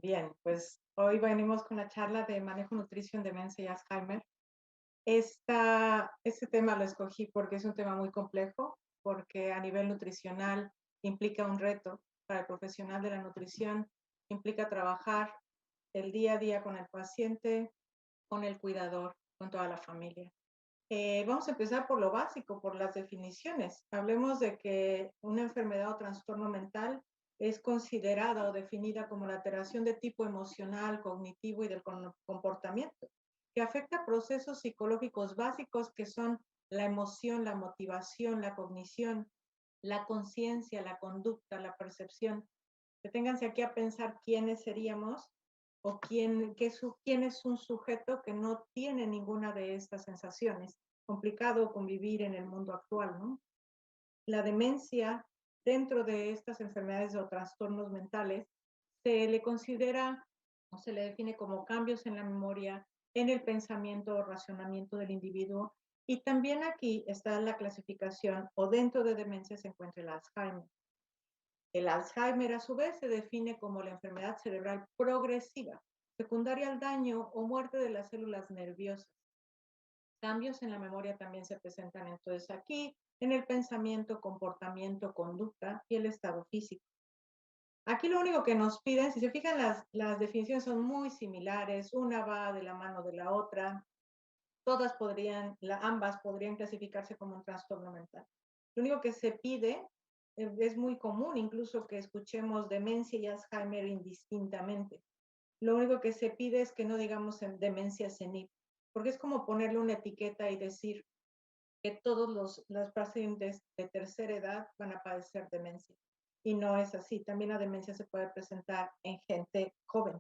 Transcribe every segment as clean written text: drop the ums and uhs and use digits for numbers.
Bien, pues hoy venimos con la charla de manejo nutrición, demencia y Alzheimer. Este tema lo escogí porque es un tema muy complejo, porque a nivel nutricional implica un reto para el profesional de la nutrición, implica trabajar el día a día con el paciente, con el cuidador, con toda la familia. Vamos a empezar por lo básico, por las definiciones. Hablemos de que una enfermedad o trastorno mental es considerada o definida como la alteración de tipo emocional, cognitivo y del comportamiento, que afecta procesos psicológicos básicos que son la emoción, la motivación, la cognición, la conciencia, la conducta, la percepción. Deténganse aquí a pensar quiénes seríamos o quién es un sujeto que no tiene ninguna de estas sensaciones. Complicado convivir en el mundo actual, ¿no? La demencia, dentro de estas enfermedades o trastornos mentales, se le considera o se le define como cambios en la memoria, en el pensamiento o racionamiento del individuo. Y también aquí está la clasificación, o dentro de demencia se encuentra el Alzheimer. El Alzheimer, a su vez, se define como la enfermedad cerebral progresiva, secundaria al daño o muerte de las células nerviosas. Cambios en la memoria también se presentan entonces aquí, en el pensamiento, comportamiento, conducta y el estado físico. Aquí lo único que nos piden, si se fijan, las definiciones son muy similares, una va de la mano de la otra, ambas podrían clasificarse como un trastorno mental. Lo único que se pide, es muy común incluso que escuchemos demencia y Alzheimer indistintamente. Lo único que se pide es que no digamos demencia senil, porque es como ponerle una etiqueta y decir que todos los pacientes de tercera edad van a padecer demencia. Y no es así. También la demencia se puede presentar en gente joven.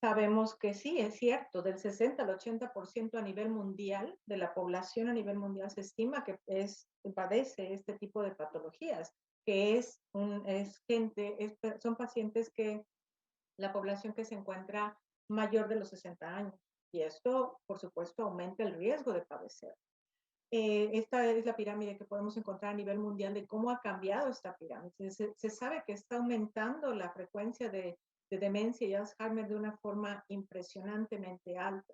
Sabemos que sí, es cierto, del 60 al 80% a nivel mundial, de la población a nivel mundial se estima que padece este tipo de patologías, que son pacientes que la población que se encuentra mayor de los 60 años. Y esto, por supuesto, aumenta el riesgo de padecer. Esta es la pirámide que podemos encontrar a nivel mundial de cómo ha cambiado esta pirámide. Se sabe que está aumentando la frecuencia de demencia y Alzheimer de una forma impresionantemente alta.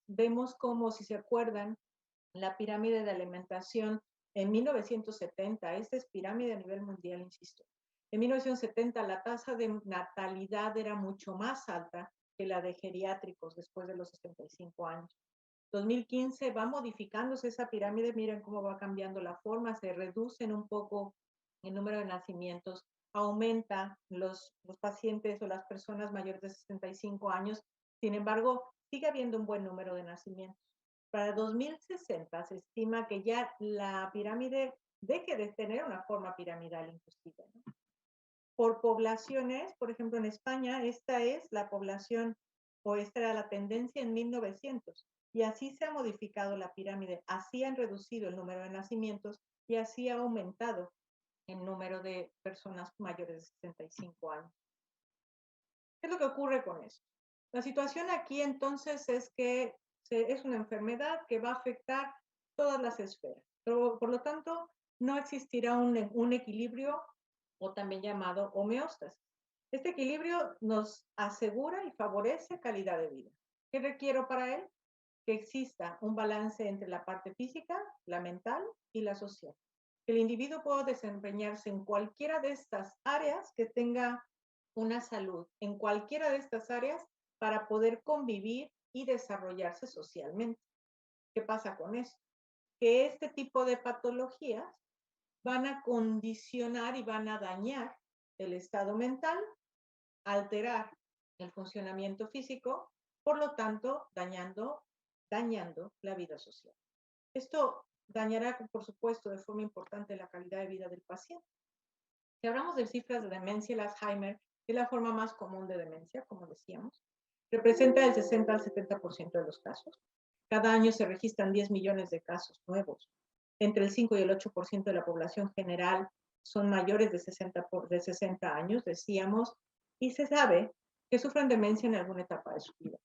Vemos como, si se acuerdan, la pirámide de alimentación en 1970, esta es pirámide a nivel mundial, insisto. En 1970 la tasa de natalidad era mucho más alta que la de geriátricos después de los 65 años. 2015 va modificándose esa pirámide, miren cómo va cambiando la forma, se reducen un poco el número de nacimientos, aumenta los pacientes o las personas mayores de 65 años, sin embargo, sigue habiendo un buen número de nacimientos. Para 2060 se estima que ya la pirámide deje de tener una forma piramidal inclusive, ¿no? Por poblaciones, por ejemplo en España, esta es la población o esta era la tendencia en 1900 y así se ha modificado la pirámide, así han reducido el número de nacimientos y así ha aumentado el número de personas mayores de 65 años. ¿Qué es lo que ocurre con eso? La situación aquí entonces es que es una enfermedad que va a afectar todas las esferas. Pero, por lo tanto, no existirá un equilibrio o también llamado homeostasis. Este equilibrio nos asegura y favorece calidad de vida. ¿Qué requiero para él? Que exista un balance entre la parte física, la mental y la social. Que el individuo pueda desempeñarse en cualquiera de estas áreas, que tenga una salud en cualquiera de estas áreas para poder convivir y desarrollarse socialmente. ¿Qué pasa con esto? Que este tipo de patologías van a condicionar y van a dañar el estado mental, alterar el funcionamiento físico, por lo tanto, dañando la vida social. Esto dañará, por supuesto, de forma importante la calidad de vida del paciente. Si hablamos de cifras de demencia, el Alzheimer es la forma más común de demencia, como decíamos. Representa el 60 al 70% de los casos. Cada año se registran 10 millones de casos nuevos. Entre el 5 y el 8% de la población general son mayores de 60 años, decíamos, y se sabe que sufren demencia en alguna etapa de su vida.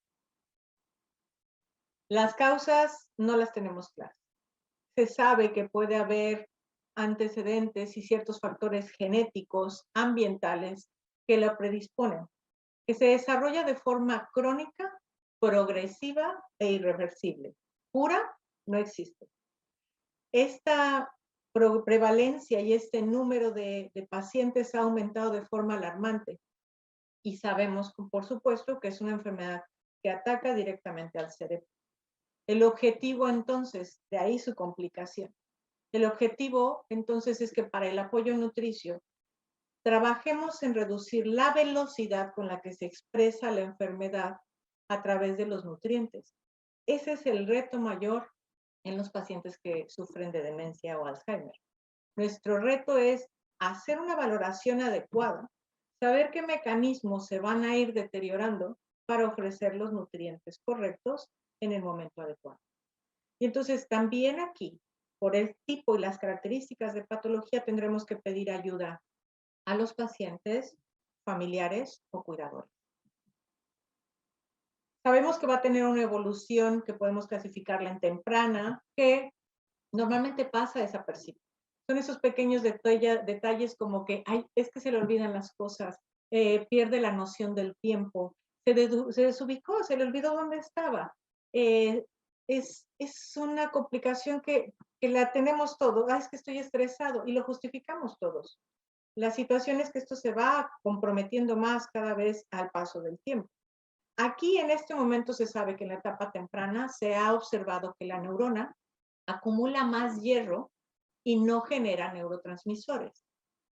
Las causas no las tenemos claras. Se sabe que puede haber antecedentes y ciertos factores genéticos, ambientales, que lo predisponen, que se desarrolla de forma crónica, progresiva e irreversible. Pura no existe. Esta prevalencia y este número de pacientes ha aumentado de forma alarmante y sabemos, por supuesto, que es una enfermedad que ataca directamente al cerebro. El objetivo entonces, de ahí su complicación. El objetivo entonces es que para el apoyo nutricio trabajemos en reducir la velocidad con la que se expresa la enfermedad a través de los nutrientes. Ese es el reto mayor en los pacientes que sufren de demencia o Alzheimer. Nuestro reto es hacer una valoración adecuada, saber qué mecanismos se van a ir deteriorando para ofrecer los nutrientes correctos en el momento adecuado. Y entonces también aquí, por el tipo y las características de patología, tendremos que pedir ayuda a los pacientes, familiares o cuidadores. Sabemos que va a tener una evolución que podemos clasificarla en temprana, que normalmente pasa desapercibida. Son esos pequeños detalles como que, ay, es que se le olvidan las cosas, pierde la noción del tiempo, se desubicó, se le olvidó dónde estaba. Es una complicación que la tenemos todo. Ah, es que estoy estresado y lo justificamos todos. La situación es que esto se va comprometiendo más cada vez al paso del tiempo. Aquí en este momento se sabe que en la etapa temprana se ha observado que la neurona acumula más hierro y no genera neurotransmisores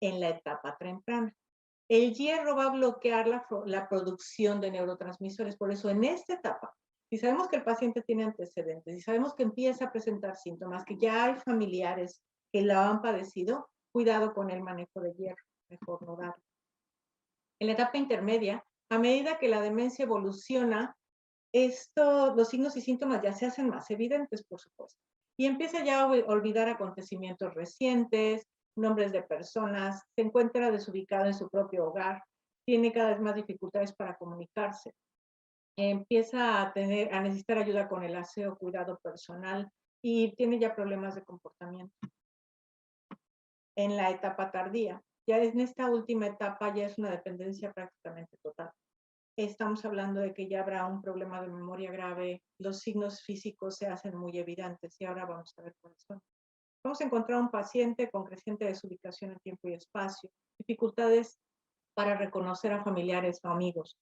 en la etapa temprana. El hierro va a bloquear la producción de neurotransmisores, por eso en esta etapa, si sabemos que el paciente tiene antecedentes, si sabemos que empieza a presentar síntomas, que ya hay familiares que la han padecido, cuidado con el manejo de hierro, mejor no darlo. En la etapa intermedia, a medida que la demencia evoluciona, los signos y síntomas ya se hacen más evidentes, por supuesto. Y empieza ya a olvidar acontecimientos recientes, nombres de personas, se encuentra desubicado en su propio hogar, tiene cada vez más dificultades para comunicarse, empieza a necesitar ayuda con el aseo, cuidado personal y tiene ya problemas de comportamiento. En la etapa tardía, ya en esta última etapa ya es una dependencia prácticamente total. Estamos hablando de que ya habrá un problema de memoria grave, los signos físicos se hacen muy evidentes y ahora vamos a ver cuáles son. Vamos a encontrar un paciente con creciente desubicación en tiempo y espacio, dificultades para reconocer a familiares o amigos,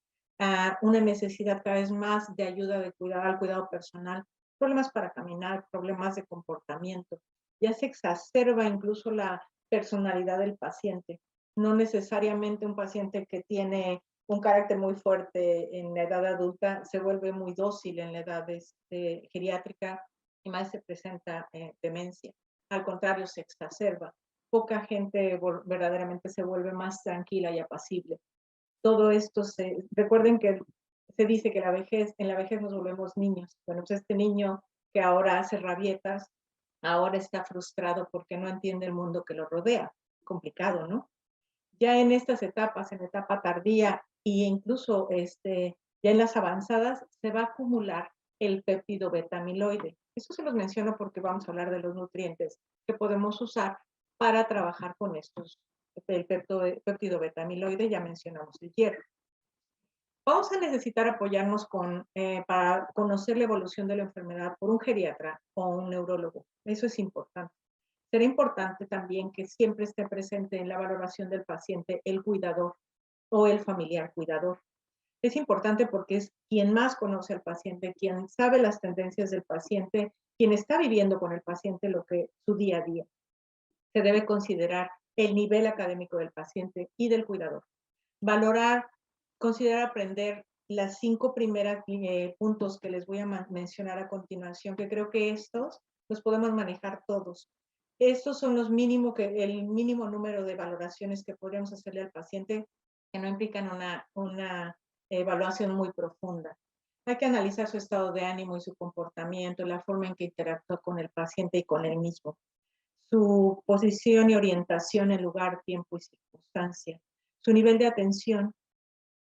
una necesidad cada vez más de ayuda al cuidado personal, problemas para caminar, problemas de comportamiento. Ya se exacerba incluso la personalidad del paciente. No necesariamente un paciente que tiene un carácter muy fuerte en la edad adulta se vuelve muy dócil en la edad geriátrica y más se presenta demencia. Al contrario, se exacerba. Poca gente verdaderamente se vuelve más tranquila y apacible. Todo esto recuerden que se dice que en la vejez nos volvemos niños. Bueno, pues este niño que ahora hace rabietas, ahora está frustrado porque no entiende el mundo que lo rodea. Complicado, ¿no? Ya en estas etapas, en etapa tardía e incluso ya en las avanzadas, se va a acumular el péptido beta-amiloide. Eso se los menciono porque vamos a hablar de los nutrientes que podemos usar para trabajar con estos, el péptido beta-amiloide, ya mencionamos el hierro. Vamos a necesitar apoyarnos para conocer la evolución de la enfermedad por un geriatra o un neurólogo. Eso es importante. Será importante también que siempre esté presente en la valoración del paciente el cuidador o el familiar cuidador. Es importante porque es quien más conoce al paciente, quien sabe las tendencias del paciente, quien está viviendo con el paciente su día a día. Se debe considerar el nivel académico del paciente y del cuidador. Considerar aprender las 5 primeras puntos que les voy a mencionar a continuación, que creo que estos los podemos manejar todos. Estos son el mínimo número de valoraciones que podríamos hacerle al paciente que no implican una evaluación muy profunda. Hay que analizar su estado de ánimo y su comportamiento, la forma en que interactúa con el paciente y con él mismo, su posición y orientación en lugar, tiempo y circunstancia, su nivel de atención,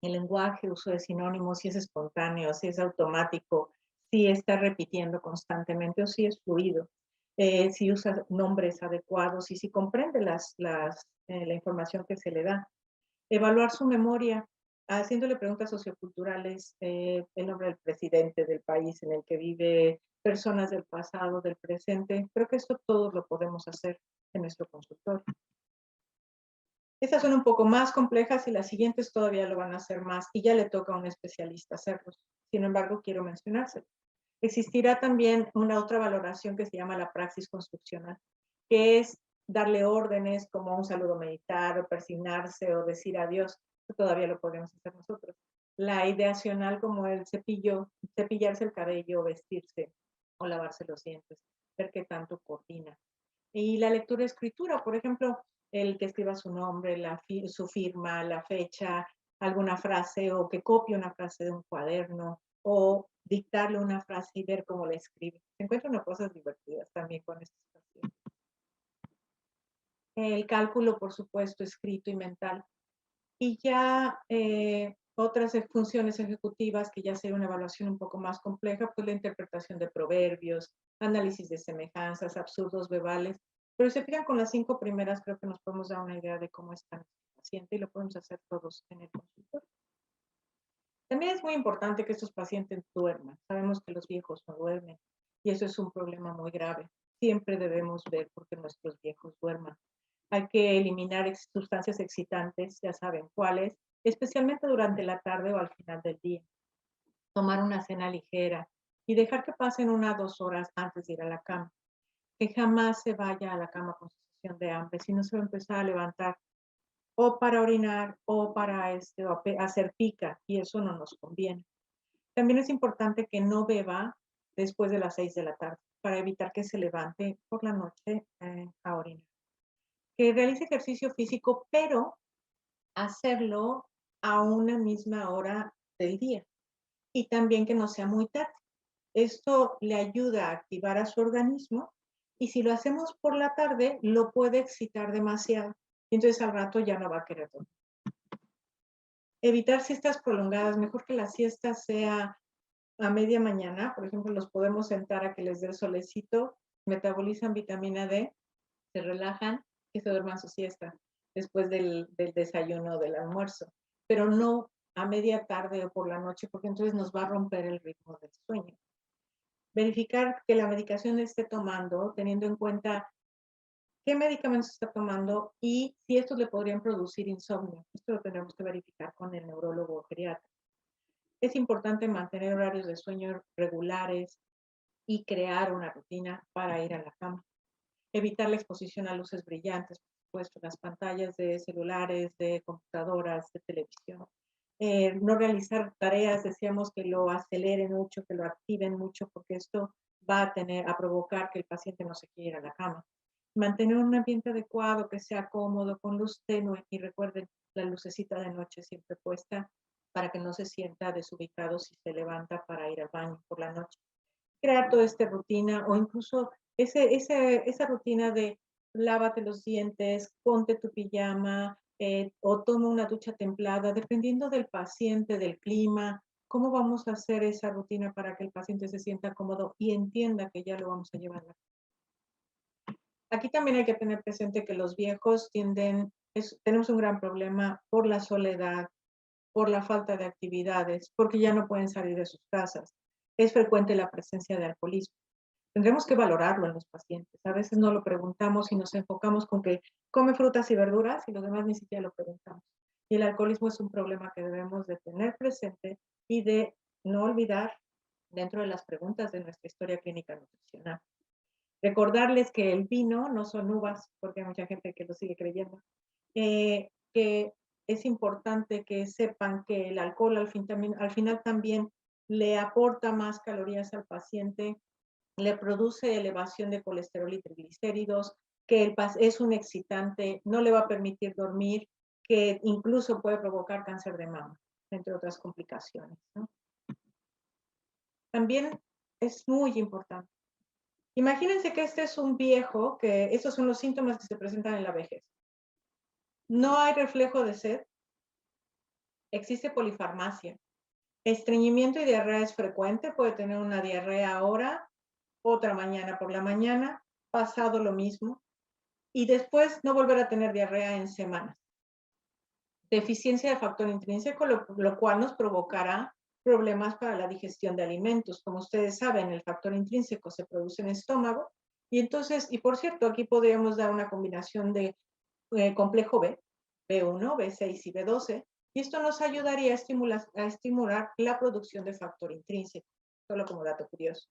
el lenguaje, uso de sinónimos, si es espontáneo, si es automático, si está repitiendo constantemente o si es fluido, si usa nombres adecuados y si comprende la información que se le da. Evaluar su memoria, haciéndole preguntas socioculturales, el nombre del presidente del país en el que vive, personas del pasado, del presente. Creo que esto todos lo podemos hacer en nuestro consultorio. Estas son un poco más complejas y las siguientes todavía lo van a hacer más y ya le toca a un especialista hacerlos. Sin embargo, quiero mencionárselo. Existirá también una otra valoración que se llama la praxis construccional, que es darle órdenes como un saludo meditar o persignarse o decir adiós. Eso todavía lo podemos hacer nosotros. La ideacional como el cepillo, cepillarse el cabello, vestirse o lavarse los dientes, ver qué tanto coordina. Y la lectura-escritura, por ejemplo, el que escriba su nombre, su firma, la fecha, alguna frase o que copie una frase de un cuaderno o dictarle una frase y ver cómo la escribe. Se encuentran cosas divertidas también con estos pacientes. El cálculo, por supuesto, escrito y mental. Y ya otras funciones ejecutivas que ya sería una evaluación un poco más compleja, pues la interpretación de proverbios, análisis de semejanzas, absurdos verbales. Pero si se fijan con las 5 primeras, creo que nos podemos dar una idea de cómo está nuestro paciente y lo podemos hacer todos en el consultorio. También es muy importante que estos pacientes duerman. Sabemos que los viejos no duermen y eso es un problema muy grave. Siempre debemos ver por qué nuestros viejos duerman. Hay que eliminar sustancias excitantes, ya saben cuáles, especialmente durante la tarde o al final del día. Tomar una cena ligera y dejar que pasen 1 o 2 horas antes de ir a la cama. Que jamás se vaya a la cama con sensación de hambre, si no se va a empezar a levantar o para orinar o para hacer pica y eso no nos conviene. También es importante que no beba después de las 6 de la tarde para evitar que se levante por la noche a orinar. Que realice ejercicio físico, pero hacerlo a una misma hora del día y también que no sea muy tarde. Esto le ayuda a activar a su organismo y si lo hacemos por la tarde, lo puede excitar demasiado y entonces al rato ya no va a querer dormir. Evitar siestas prolongadas, mejor que la siesta sea a media mañana, por ejemplo, los podemos sentar a que les dé el solecito, metabolizan vitamina D, se relajan y se duerman su siesta después del desayuno o del almuerzo, pero no a media tarde o por la noche, porque entonces nos va a romper el ritmo del sueño. Verificar que la medicación esté tomando, teniendo en cuenta qué medicamentos está tomando y si estos le podrían producir insomnio. Esto lo tendremos que verificar con el neurólogo o geriatra. Es importante mantener horarios de sueño regulares y crear una rutina para ir a la cama. Evitar la exposición a luces brillantes, por supuesto, las pantallas de celulares, de computadoras, de televisión. No realizar tareas, decíamos que lo aceleren mucho, que lo activen mucho, porque esto va a provocar que el paciente no se quiera ir a la cama. Mantener un ambiente adecuado, que sea cómodo, con luz tenue, y recuerden la lucecita de noche siempre puesta para que no se sienta desubicado si se levanta para ir al baño por la noche. Crear toda esta rutina o incluso esa rutina de lávate los dientes, ponte tu pijama o toma una ducha templada, dependiendo del paciente, del clima, cómo vamos a hacer esa rutina para que el paciente se sienta cómodo y entienda que ya lo vamos a llevar. Aquí también hay que tener presente que los viejos tenemos un gran problema por la soledad, por la falta de actividades, porque ya no pueden salir de sus casas. Es frecuente la presencia de alcoholismo. Tendremos que valorarlo en los pacientes. A veces no lo preguntamos y nos enfocamos con que come frutas y verduras y los demás ni siquiera lo preguntamos. Y el alcoholismo es un problema que debemos de tener presente y de no olvidar dentro de las preguntas de nuestra historia clínica nutricional. Recordarles que el vino no son uvas, porque hay mucha gente que lo sigue creyendo, que es importante que sepan que el alcohol al final también le aporta más calorías al paciente, le produce elevación de colesterol y triglicéridos, que es un excitante, no le va a permitir dormir, que incluso puede provocar cáncer de mama, entre otras complicaciones, ¿no? También es muy importante. Imagínense que este es un viejo, que esos son los síntomas que se presentan en la vejez. No hay reflejo de sed, existe polifarmacia. Estreñimiento y diarrea es frecuente, puede tener una diarrea ahora, otra mañana por la mañana, pasado lo mismo, y después no volver a tener diarrea en semanas. deficiencia de factor intrínseco, lo cual nos provocará problemas para la digestión de alimentos. Como ustedes saben, el factor intrínseco se produce en el estómago y entonces, y por cierto, aquí podríamos dar una combinación de complejo B, B1, B6 y B12, y esto nos ayudaría a estimular la producción de factor intrínseco, solo como dato curioso.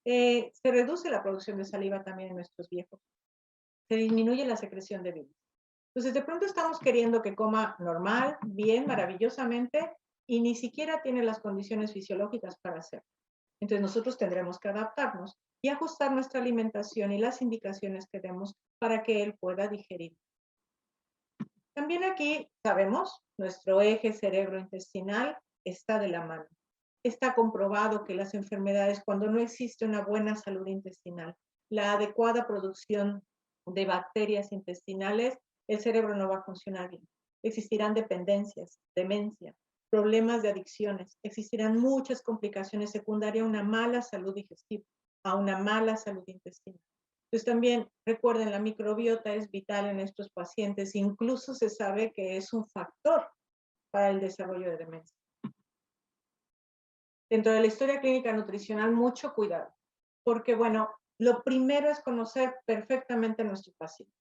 Se reduce la producción de saliva también en nuestros viejos. Se disminuye la secreción de bilis. Entonces, de pronto estamos queriendo que coma normal, bien, maravillosamente, y ni siquiera tiene las condiciones fisiológicas para hacerlo. Entonces, nosotros tendremos que adaptarnos y ajustar nuestra alimentación y las indicaciones que demos para que él pueda digerir. También aquí sabemos, nuestro eje cerebro-intestinal está de la mano. Está comprobado que las enfermedades, cuando no existe una buena salud intestinal, la adecuada producción de bacterias intestinales, el cerebro no va a funcionar bien. Existirán dependencias, demencia, problemas de adicciones, existirán muchas complicaciones secundarias a una mala salud digestiva, a una mala salud intestinal. Entonces también recuerden, la microbiota es vital en estos pacientes, incluso se sabe que es un factor para el desarrollo de demencia. Dentro de la historia clínica nutricional, mucho cuidado, porque bueno, lo primero es conocer perfectamente a nuestro paciente,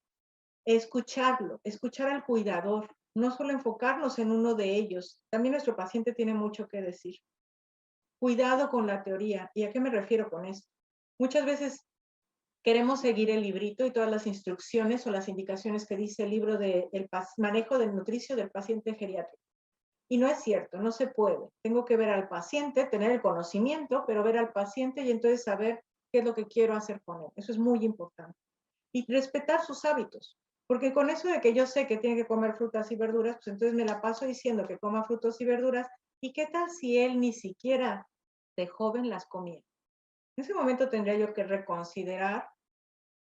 escucharlo, escuchar al cuidador, no solo enfocarnos en uno de ellos, también nuestro paciente tiene mucho que decir. Cuidado con la teoría, ¿y a qué me refiero con esto? Muchas veces queremos seguir el librito y todas las instrucciones o las indicaciones que dice el libro de manejo del nutricio del paciente geriátrico. Y no es cierto, no se puede. Tengo que ver al paciente, tener el conocimiento, pero ver al paciente y entonces saber qué es lo que quiero hacer con él. Eso es muy importante. Y respetar sus hábitos. Porque con eso de que yo sé que tiene que comer frutas y verduras, pues entonces me la paso diciendo que coma frutas y verduras. ¿Y qué tal si él ni siquiera de joven las comía? En ese momento tendría yo que reconsiderar,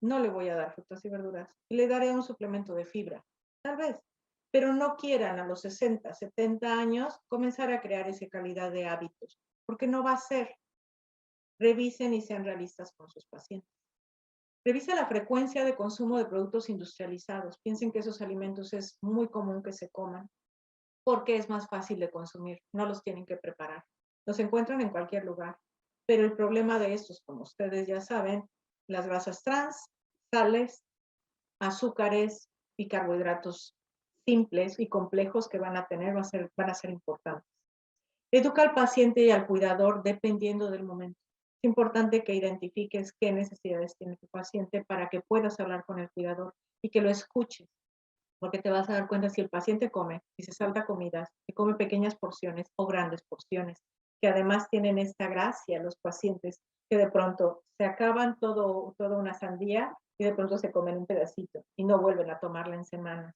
no le voy a dar frutas y verduras, y le daré un suplemento de fibra, tal vez, pero no quieran a los 60, 70 años comenzar a crear esa calidad de hábitos, porque no va a ser. Revisen y sean realistas con sus pacientes. Revisa la frecuencia de consumo de productos industrializados. Piensen que esos alimentos es muy común que se coman, porque es más fácil de consumir, no los tienen que preparar. Los encuentran en cualquier lugar. Pero el problema de estos, como ustedes ya saben, las grasas trans, sales, azúcares y carbohidratos simples y complejos que van a tener van a ser importantes. Educa al paciente y al cuidador dependiendo del momento. Es importante que identifiques qué necesidades tiene tu paciente para que puedas hablar con el cuidador y que lo escuches, porque te vas a dar cuenta si el paciente come, si se salta comidas, si come pequeñas porciones o grandes porciones, que además tienen esta gracia los pacientes, que de pronto se acaban toda una sandía y de pronto se comen un pedacito y no vuelven a tomarla en semanas.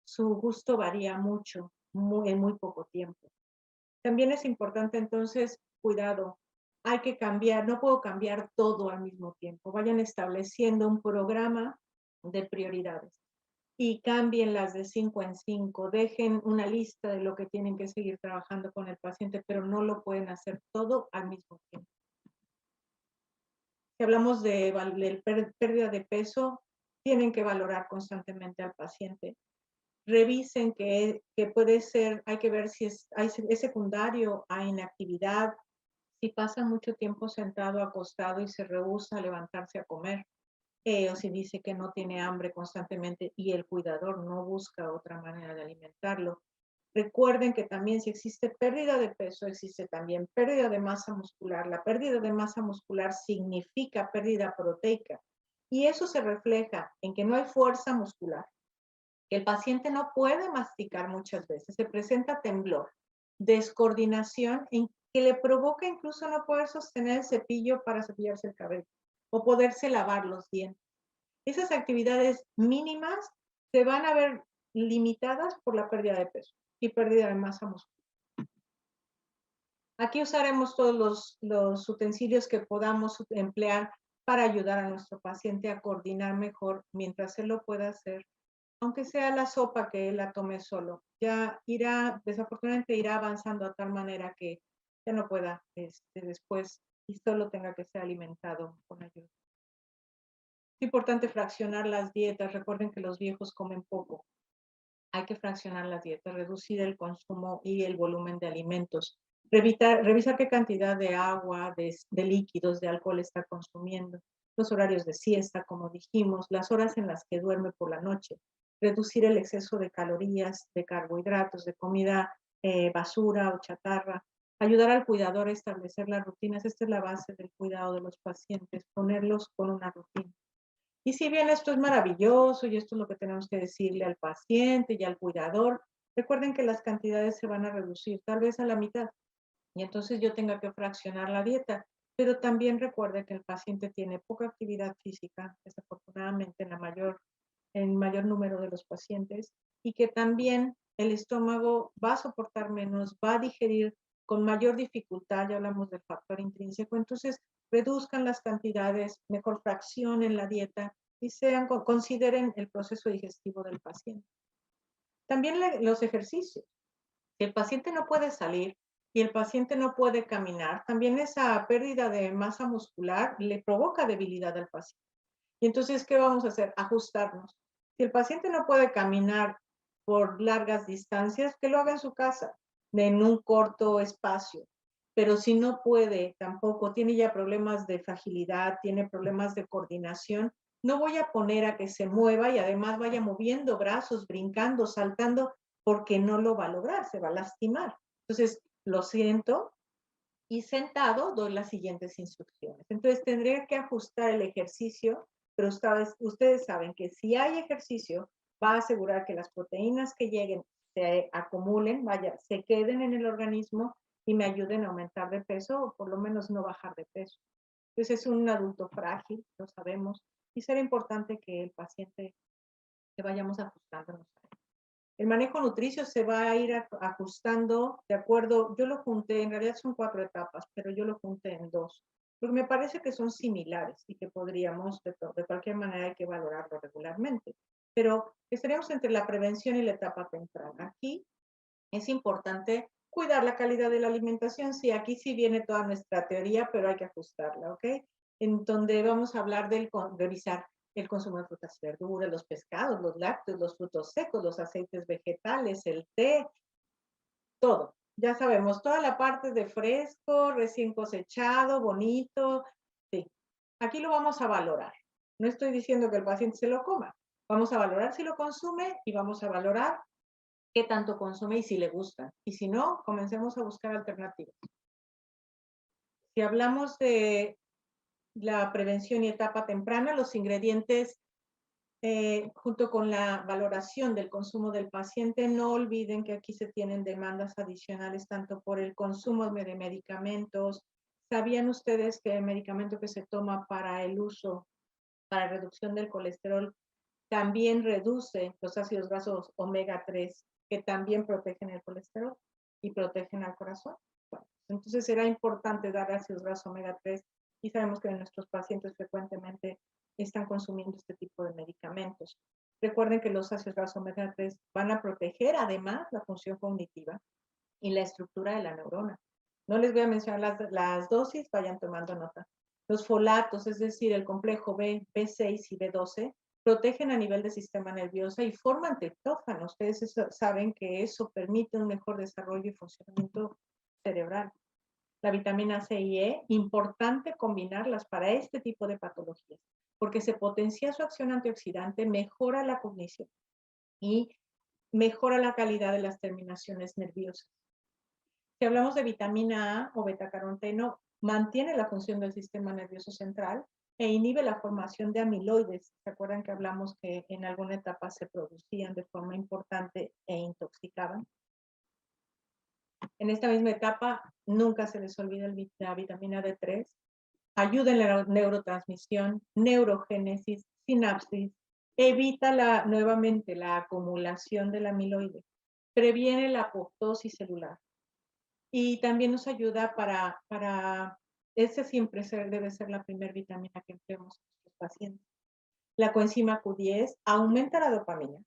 Su gusto varía mucho, en muy poco tiempo. También es importante entonces, cuidado, hay que cambiar, no puedo cambiar todo al mismo tiempo. Vayan estableciendo un programa de prioridades y cámbienlas de 5 en 5. Dejen una lista de lo que tienen que seguir trabajando con el paciente, pero no lo pueden hacer todo al mismo tiempo. Si hablamos de pérdida de peso, tienen que valorar constantemente al paciente. Revisen que puede ser, hay que ver si es secundario a inactividad, si pasa mucho tiempo sentado, acostado y se rehúsa a levantarse a comer, o si dice que no tiene hambre constantemente y el cuidador no busca otra manera de alimentarlo. Recuerden que también si existe pérdida de peso, existe también pérdida de masa muscular. La pérdida de masa muscular significa pérdida proteica y eso se refleja en que no hay fuerza muscular, que el paciente no puede masticar muchas veces, se presenta temblor, descoordinación que le provoca incluso no poder sostener el cepillo para cepillarse el cabello o poderse lavar los dientes. Esas actividades mínimas se van a ver limitadas por la pérdida de peso y pérdida de masa muscular. Aquí usaremos todos los utensilios que podamos emplear para ayudar a nuestro paciente a coordinar mejor mientras él lo pueda hacer, aunque sea la sopa que él la tome solo. Ya desafortunadamente irá avanzando a tal manera que ya no pueda después y solo tenga que ser alimentado con ayuda. Es importante fraccionar las dietas. Recuerden que los viejos comen poco. hay que fraccionar la dieta, reducir el consumo y el volumen de alimentos, revisar qué cantidad de agua, de líquidos, de alcohol está consumiendo, los horarios de siesta, como dijimos, las horas en las que duerme por la noche, reducir el exceso de calorías, de carbohidratos, de comida basura o chatarra, ayudar al cuidador a establecer las rutinas. Esta es la base del cuidado de los pacientes, ponerlos con una rutina. Y si bien esto es maravilloso y esto es lo que tenemos que decirle al paciente y al cuidador, recuerden que las cantidades se van a reducir, tal vez a la mitad, y entonces yo tenga que fraccionar la dieta. Pero también recuerde que el paciente tiene poca actividad física, desafortunadamente en mayor número de los pacientes, y que también el estómago va a soportar menos, va a digerir con mayor dificultad, ya hablamos del factor intrínseco, entonces reduzcan las cantidades, mejor fraccionen la dieta y consideren el proceso digestivo del paciente. También los ejercicios. Si el paciente no puede salir y el paciente no puede caminar, también esa pérdida de masa muscular le provoca debilidad al paciente. Y entonces, ¿qué vamos a hacer? Ajustarnos. Si el paciente no puede caminar por largas distancias, que lo haga en su casa, en un corto espacio. Pero si no puede, tampoco tiene ya problemas de fragilidad, tiene problemas de coordinación, no voy a poner a que se mueva y además vaya moviendo brazos, brincando, saltando, porque no lo va a lograr, se va a lastimar. Entonces, lo siento, y sentado doy las siguientes instrucciones. Entonces, tendría que ajustar el ejercicio, pero ustedes saben que si hay ejercicio, va a asegurar que las proteínas que lleguen se acumulen, se queden en el organismo y me ayuden a aumentar de peso o por lo menos no bajar de peso. Entonces, es un adulto frágil, lo sabemos, y será importante que el paciente, que vayamos ajustándonos a él. El manejo nutricio se va a ir ajustando de acuerdo, yo lo junté, en realidad son 4 etapas, pero yo lo junté en 2, porque me parece que son similares y que podríamos, de cualquier manera hay que valorarlo regularmente. Pero estaríamos entre la prevención y la etapa temprana. Aquí es importante cuidar la calidad de la alimentación. Sí, aquí sí viene toda nuestra teoría, pero hay que ajustarla, ¿ok? En donde vamos a hablar revisar el consumo de frutas y verduras, los pescados, los lácteos, los frutos secos, los aceites vegetales, el té, todo. Ya sabemos, toda la parte de fresco, recién cosechado, bonito, sí. Aquí lo vamos a valorar. No estoy diciendo que el paciente se lo coma. Vamos a valorar si lo consume y vamos a valorar qué tanto consume y si le gusta. Y si no, comencemos a buscar alternativas. Si hablamos de la prevención y etapa temprana, los ingredientes, junto con la valoración del consumo del paciente, no olviden que aquí se tienen demandas adicionales tanto por el consumo de medicamentos. ¿Sabían ustedes que el medicamento que se toma para el uso, para reducción del colesterol, también reduce los ácidos grasos omega 3, que también protegen el colesterol y protegen al corazón? Bueno, entonces será importante dar ácidos grasos omega 3 y sabemos que nuestros pacientes frecuentemente están consumiendo este tipo de medicamentos. Recuerden que los ácidos grasos omega 3 van a proteger además la función cognitiva y la estructura de la neurona. No les voy a mencionar las dosis, vayan tomando nota. Los folatos, es decir, el complejo B, B6 y B12, protegen a nivel del sistema nervioso y forman triptófano. Ustedes saben que eso permite un mejor desarrollo y funcionamiento cerebral. La vitamina C y E, importante combinarlas para este tipo de patologías, porque se potencia su acción antioxidante, mejora la cognición y mejora la calidad de las terminaciones nerviosas. Si hablamos de vitamina A o betacaroteno, mantiene la función del sistema nervioso central e inhibe la formación de amiloides. ¿Se acuerdan que hablamos que en alguna etapa se producían de forma importante e intoxicaban? En esta misma etapa, nunca se les olvida la vitamina D3. Ayuda en la neurotransmisión, neurogénesis, sinapsis, evita nuevamente la acumulación del amiloide, previene la apoptosis celular. Y también nos ayuda ese siempre debe ser la primera vitamina que empleemos en nuestros pacientes. La coenzima Q10 aumenta la dopamina,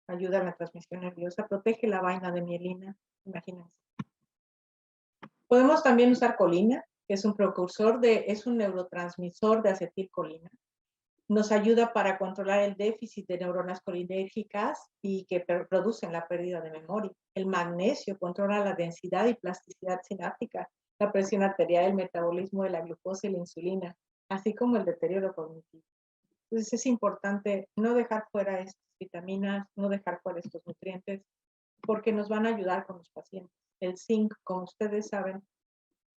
ayuda a la transmisión nerviosa, protege la vaina de mielina, imagínense. Podemos también usar colina, que es un precursor es un neurotransmisor de acetilcolina. Nos ayuda para controlar el déficit de neuronas colinérgicas y que producen la pérdida de memoria. El magnesio controla la densidad y plasticidad sináptica, la presión arterial, el metabolismo de la glucosa y la insulina, así como el deterioro cognitivo. Entonces es importante no dejar fuera estas vitaminas, no dejar fuera estos nutrientes, porque nos van a ayudar con los pacientes. El zinc, como ustedes saben,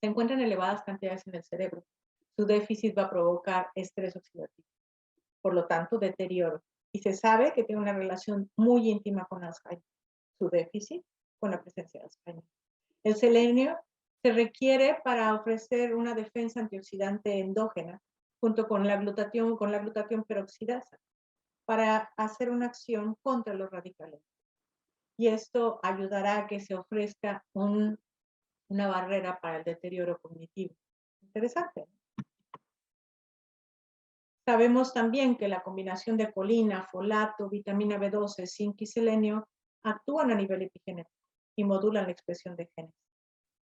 se encuentra en elevadas cantidades en el cerebro. Su déficit va a provocar estrés oxidativo, por lo tanto, deterioro. Y se sabe que tiene una relación muy íntima con Alzheimer, su déficit con la presencia de Alzheimer. El selenio se requiere para ofrecer una defensa antioxidante endógena, junto con la glutatión peroxidasa, para hacer una acción contra los radicales. Y esto ayudará a que se ofrezca una barrera para el deterioro cognitivo. Interesante. Sabemos también que la combinación de colina, folato, vitamina B12, zinc y selenio actúan a nivel epigenético y modulan la expresión de genes.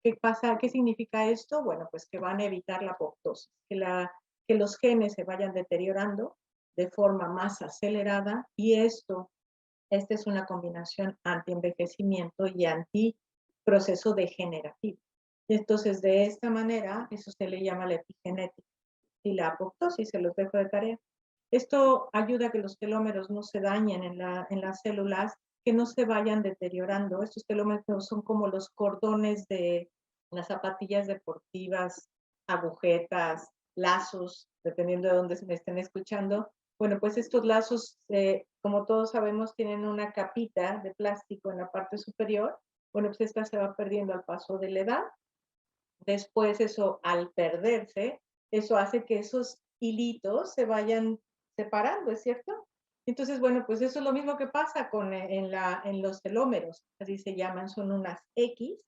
¿Qué pasa? ¿Qué significa esto? Bueno, pues que van a evitar la apoptosis, que los genes se vayan deteriorando de forma más acelerada y esta es una combinación anti-envejecimiento y anti-proceso degenerativo. Entonces, de esta manera, eso se le llama la epigenética y la apoptosis, se los dejo de tarea. Esto ayuda a que los telómeros no se dañen en las células, que no se vayan deteriorando. Estos telómeros son como los cordones de las zapatillas deportivas, agujetas, lazos, dependiendo de dónde se me estén escuchando. Bueno, pues estos lazos, como todos sabemos, tienen una capita de plástico en la parte superior. Bueno, pues esta se va perdiendo al paso de la edad. Después eso, al perderse, eso hace que esos hilitos se vayan separando, ¿es cierto? Entonces, bueno, pues eso es lo mismo que pasa en los telómeros, así se llaman, son unas X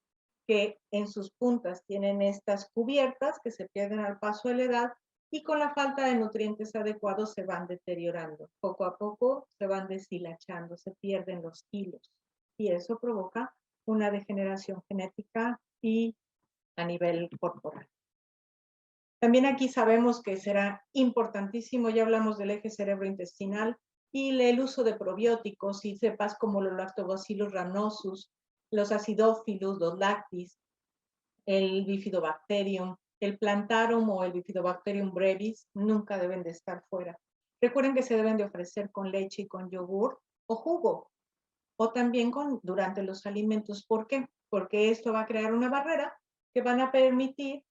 que en sus puntas tienen estas cubiertas que se pierden al paso de la edad y con la falta de nutrientes adecuados se van deteriorando. Poco a poco se van deshilachando, se pierden los hilos y eso provoca una degeneración genética y a nivel corporal. También aquí sabemos que será importantísimo, ya hablamos del eje cerebrointestinal, y el uso de probióticos, y cepas como los Lactobacillus rhamnosus, los acidófilos, los lactis, el bifidobacterium, el plantarum o el bifidobacterium brevis, nunca deben de estar fuera. Recuerden que se deben de ofrecer con leche y con yogur o jugo, o también durante los alimentos. ¿Por qué? Porque esto va a crear una barrera que van a permitir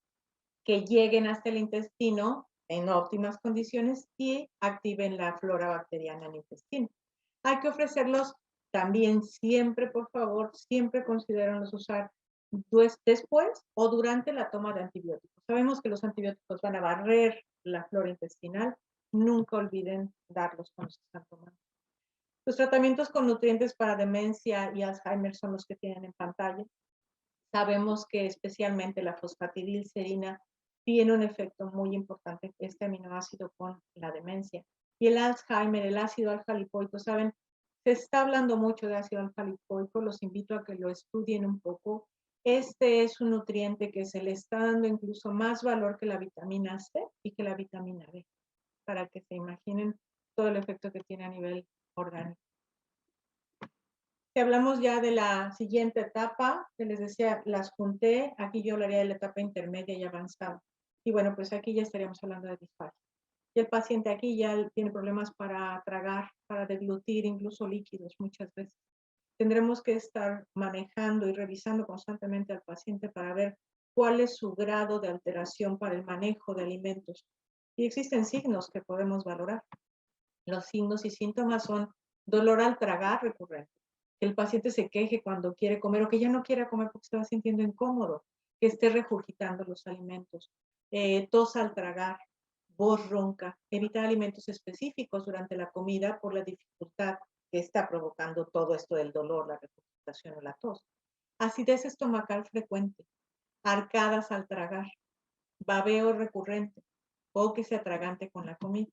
que lleguen hasta el intestino en óptimas condiciones y activen la flora bacteriana en el intestino. Hay que ofrecerlos también siempre, por favor, siempre considérenlos usar después o durante la toma de antibióticos. Sabemos que los antibióticos van a barrer la flora intestinal. Nunca olviden darlos cuando se están tomando. Los tratamientos con nutrientes para demencia y Alzheimer son los que tienen en pantalla. Sabemos que especialmente la fosfatidilcerina tiene un efecto muy importante, este aminoácido, con la demencia. Y el Alzheimer, el ácido alfa-lipoico, ¿saben? Se está hablando mucho de ácido alfa-lipoico, los invito a que lo estudien un poco. Este es un nutriente que se le está dando incluso más valor que la vitamina C y que la vitamina D, para que se imaginen todo el efecto que tiene a nivel orgánico. Si hablamos ya de la siguiente etapa, que les decía, las junté, aquí yo hablaría de la etapa intermedia y avanzada. Y bueno, pues aquí ya estaríamos hablando de disfagia. Y el paciente aquí ya tiene problemas para tragar, para deglutir, incluso líquidos muchas veces. Tendremos que estar manejando y revisando constantemente al paciente para ver cuál es su grado de alteración para el manejo de alimentos. Y existen signos que podemos valorar. Los signos y síntomas son dolor al tragar recurrente, que el paciente se queje cuando quiere comer o que ya no quiera comer porque se va sintiendo incómodo, que esté regurgitando los alimentos, tos al tragar, voz ronca, evitar alimentos específicos durante la comida por la dificultad que está provocando todo esto del dolor, la regurgitación o la tos. Acidez estomacal frecuente, arcadas al tragar, babeo recurrente o que se atragante con la comida.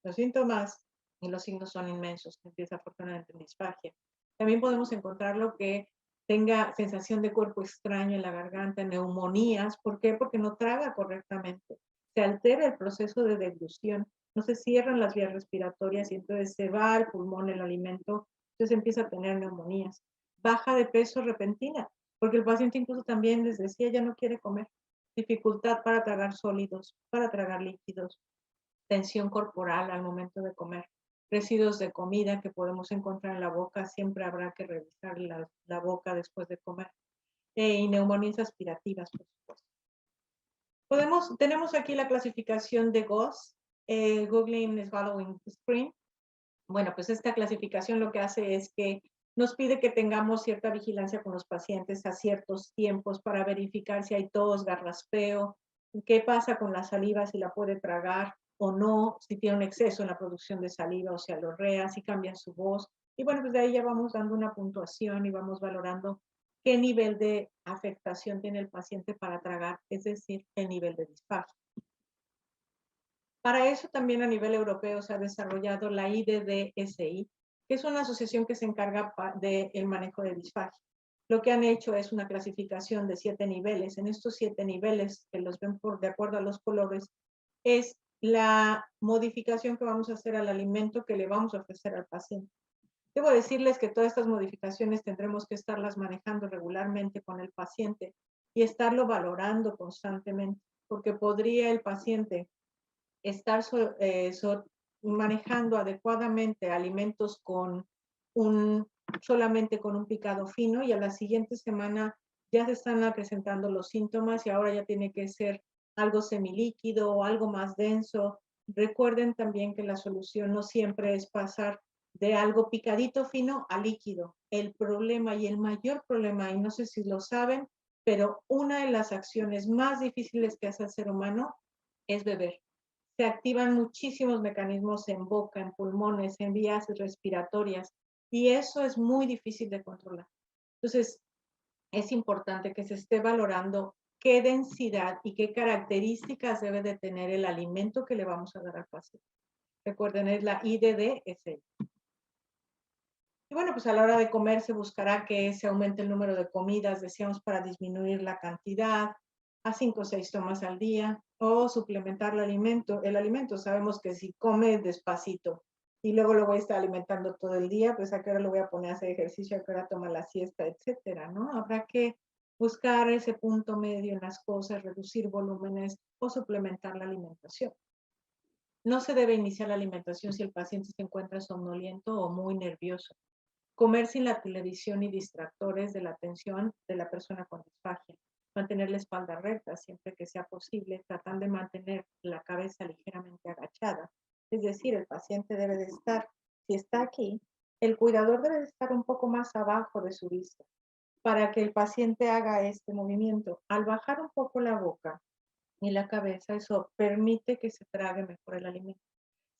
Los síntomas y los signos son inmensos, desafortunadamente en disfagia. También podemos encontrarlo que tenga sensación de cuerpo extraño en la garganta, neumonías. ¿Por qué? Porque no traga correctamente. Se altera el proceso de deglución no se cierran las vías respiratorias y entonces se va al pulmón el alimento, entonces empieza a tener neumonías. Baja de peso repentina, porque el paciente incluso también les decía ya no quiere comer, dificultad para tragar sólidos, para tragar líquidos, tensión corporal al momento de comer, residuos de comida que podemos encontrar en la boca, siempre habrá que revisar la boca después de comer, y neumonías aspirativas, por supuesto. Tenemos aquí la clasificación de GOS, Googling Swallowing Screen. Bueno, pues esta clasificación lo que hace es que nos pide que tengamos cierta vigilancia con los pacientes a ciertos tiempos para verificar si hay tos, garraspeo, qué pasa con la saliva, si la puede tragar o no, si tiene un exceso en la producción de saliva o si alorrea, si cambia su voz. Y bueno, pues de ahí ya vamos dando una puntuación y vamos valorando qué nivel de afectación tiene el paciente para tragar, es decir, el nivel de disfagia. Para eso también a nivel europeo se ha desarrollado la IDD-SI, que es una asociación que se encarga del manejo de disfagia. Lo que han hecho es una clasificación de 7 niveles. En estos 7 niveles, que los ven de acuerdo a los colores, es la modificación que vamos a hacer al alimento que le vamos a ofrecer al paciente. Debo decirles que todas estas modificaciones tendremos que estarlas manejando regularmente con el paciente y estarlo valorando constantemente, porque podría el paciente estar manejando adecuadamente alimentos solamente con un picado fino y a la siguiente semana ya se están presentando los síntomas y ahora ya tiene que ser algo semilíquido o algo más denso. Recuerden también que la solución no siempre es pasar de algo picadito fino a líquido. El problema y el mayor problema, y no sé si lo saben, pero una de las acciones más difíciles que hace el ser humano es beber. Se activan muchísimos mecanismos en boca, en pulmones, en vías respiratorias, y eso es muy difícil de controlar. Entonces, es importante que se esté valorando qué densidad y qué características debe de tener el alimento que le vamos a dar al paciente. Recuerden, es la IDD-SI. Y bueno, pues a la hora de comer se buscará que se aumente el número de comidas, decíamos, para disminuir la cantidad a 5 o 6 tomas al día o suplementar el alimento. El alimento, sabemos que si come despacito y luego lo voy a estar alimentando todo el día, pues a qué hora lo voy a poner a hacer ejercicio, a qué hora toma la siesta, etcétera, ¿no? Habrá que buscar ese punto medio en las cosas, reducir volúmenes o suplementar la alimentación. No se debe iniciar la alimentación si el paciente se encuentra somnoliento o muy nervioso. Comer sin la televisión y distractores de la atención de la persona con disfagia. Mantener la espalda recta siempre que sea posible, tratando de mantener la cabeza ligeramente agachada. Es decir, el paciente debe de estar, si está aquí, el cuidador debe de estar un poco más abajo de su vista para que el paciente haga este movimiento. Al bajar un poco la boca y la cabeza, eso permite que se trague mejor el alimento.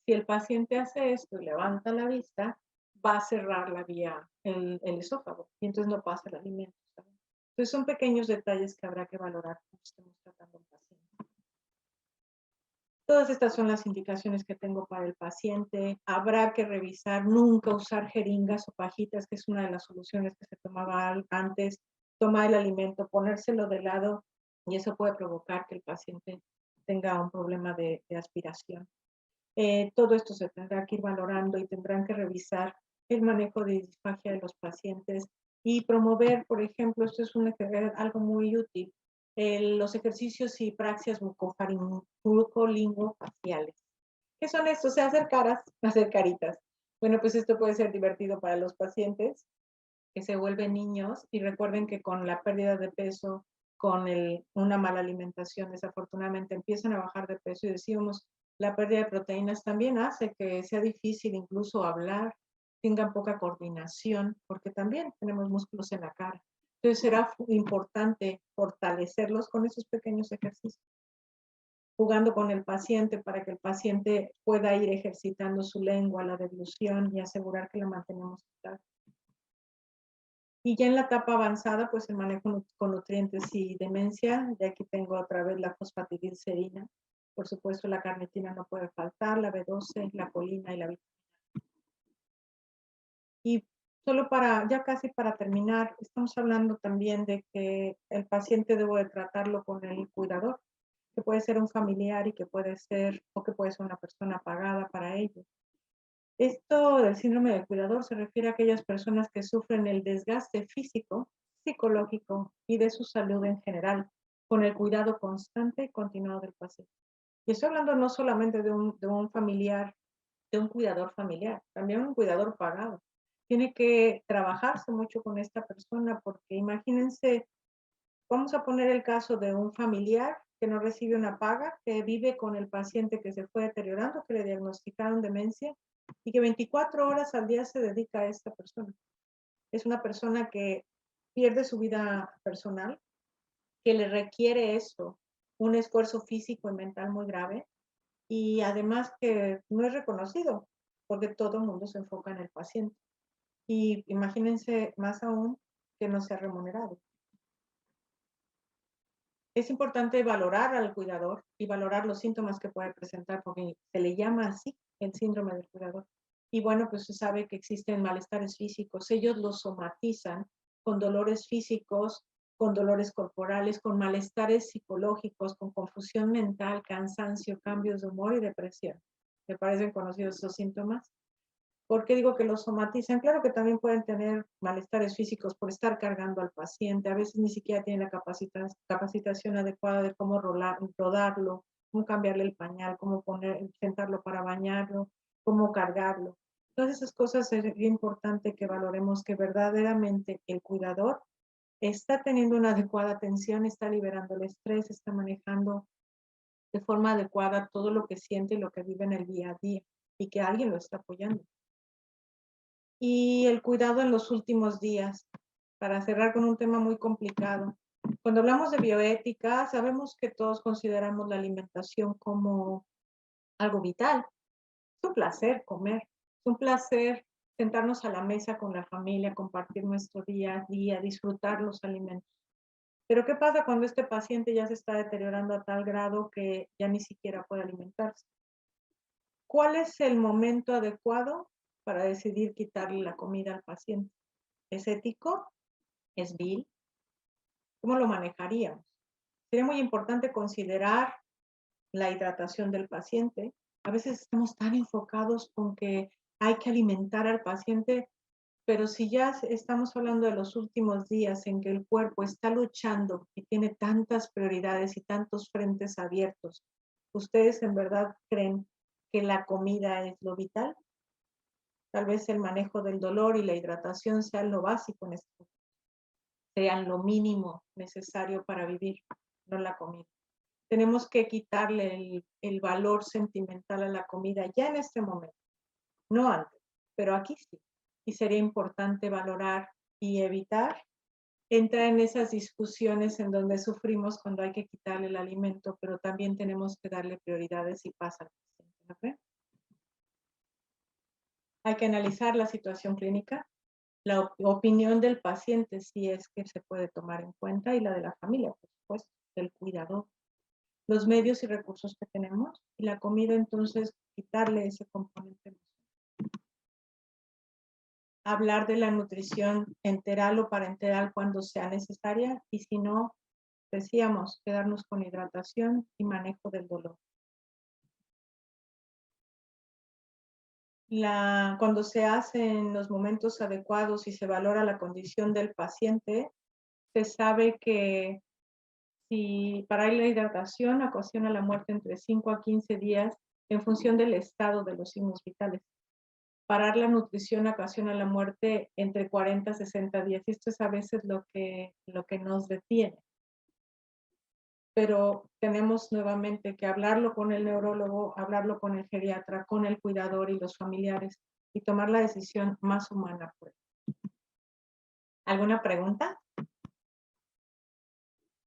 Si el paciente hace esto y levanta la vista, va a cerrar la vía, el esófago, y entonces no pasa el alimento. ¿Saben? Entonces son pequeños detalles que habrá que valorar cuando estemos tratando a un paciente. Todas estas son las indicaciones que tengo para el paciente. Habrá que revisar, nunca usar jeringas o pajitas, que es una de las soluciones que se tomaba antes. Tomar el alimento, ponérselo de lado, y eso puede provocar que el paciente tenga un problema de aspiración. Todo esto se tendrá que ir valorando y tendrán que revisar el manejo de disfagia de los pacientes y promover, por ejemplo, esto es algo muy útil, los ejercicios y praxias bucolingofaciales. ¿Qué son estos? O sea, hacer caras, hacer caritas. Bueno, pues esto puede ser divertido para los pacientes que se vuelven niños y recuerden que con la pérdida de peso, con una mala alimentación, desafortunadamente empiezan a bajar de peso y decimos, la pérdida de proteínas también hace que sea difícil incluso hablar, tengan poca coordinación, porque también tenemos músculos en la cara. Entonces será importante fortalecerlos con esos pequeños ejercicios, jugando con el paciente para que el paciente pueda ir ejercitando su lengua, la deglución y asegurar que la mantenemos estable. Y ya en la etapa avanzada, pues el manejo con nutrientes y demencia, de aquí tengo otra vez la fosfatidilcerina, por supuesto la carnitina no puede faltar, la B12, la colina y la vitamina. Y solo ya casi para terminar, estamos hablando también de que el paciente debo de tratarlo con el cuidador. que puede ser un familiar y que puede ser, o que puede ser una persona pagada para ello. Esto del síndrome del cuidador se refiere a aquellas personas que sufren el desgaste físico, psicológico y de su salud en general, con el cuidado constante y continuado del paciente. Y estoy hablando no solamente de un familiar, de un cuidador familiar, también un cuidador pagado. Tiene que trabajarse mucho con esta persona porque imagínense, vamos a poner el caso de un familiar que no recibe una paga, que vive con el paciente que se fue deteriorando, que le diagnosticaron demencia y que 24 horas al día se dedica a esta persona. Es una persona que pierde su vida personal, que le requiere esto, un esfuerzo físico y mental muy grave y además que no es reconocido porque todo el mundo se enfoca en el paciente. Y imagínense más aún que no sea remunerado. Es importante valorar al cuidador y valorar los síntomas que puede presentar, porque se le llama así el síndrome del cuidador. Y bueno, pues se sabe que existen malestares físicos. Ellos los somatizan con dolores físicos, con dolores corporales, con malestares psicológicos, con confusión mental, cansancio, cambios de humor y depresión. ¿Me parecen conocidos esos síntomas? ¿Por qué digo que los somatizan? Claro que también pueden tener malestares físicos por estar cargando al paciente. A veces ni siquiera tienen la capacitación adecuada de cómo rodarlo, cómo cambiarle el pañal, cómo sentarlo para bañarlo, cómo cargarlo. Todas esas cosas es importante que valoremos que verdaderamente el cuidador está teniendo una adecuada atención, está liberando el estrés, está manejando de forma adecuada todo lo que siente y lo que vive en el día a día y que alguien lo está apoyando. Y el cuidado en los últimos días, para cerrar con un tema muy complicado. Cuando hablamos de bioética, sabemos que todos consideramos la alimentación como algo vital. Es un placer comer, es un placer sentarnos a la mesa con la familia, compartir nuestro día a día, disfrutar los alimentos. Pero ¿qué pasa cuando este paciente ya se está deteriorando a tal grado que ya ni siquiera puede alimentarse? ¿Cuál es el momento adecuado para decidir quitarle la comida al paciente? ¿Es ético? ¿Es vil? ¿Cómo lo manejaríamos? Sería muy importante considerar la hidratación del paciente. A veces estamos tan enfocados con que hay que alimentar al paciente, pero si ya estamos hablando de los últimos días en que el cuerpo está luchando y tiene tantas prioridades y tantos frentes abiertos, ¿ustedes en verdad creen que la comida es lo vital? Tal vez el manejo del dolor y la hidratación sean lo básico en este momento, sean lo mínimo necesario para vivir, no la comida. Tenemos que quitarle el valor sentimental a la comida ya en este momento, no antes, pero aquí sí. Y sería importante valorar y evitar entrar en esas discusiones en donde sufrimos cuando hay que quitarle el alimento, pero también tenemos que darle prioridades y paz al paciente, ¿no creen? Hay que analizar la situación clínica, la opinión del paciente si es que se puede tomar en cuenta y la de la familia, por supuesto, del cuidador, los medios y recursos que tenemos y la comida, entonces quitarle ese componente. Hablar de la nutrición enteral o parenteral cuando sea necesaria y si no, decíamos, quedarnos con hidratación y manejo del dolor. Cuando se hace en los momentos adecuados y se valora la condición del paciente, se sabe que si para él la hidratación ocasiona la muerte entre 5 a 15 días en función del estado de los signos vitales. Parar la nutrición ocasiona la muerte entre 40 a 60 días. Y esto es a veces lo que nos detiene. Pero tenemos nuevamente que hablarlo con el neurólogo, hablarlo con el geriatra, con el cuidador y los familiares y tomar la decisión más humana. ¿Alguna pregunta?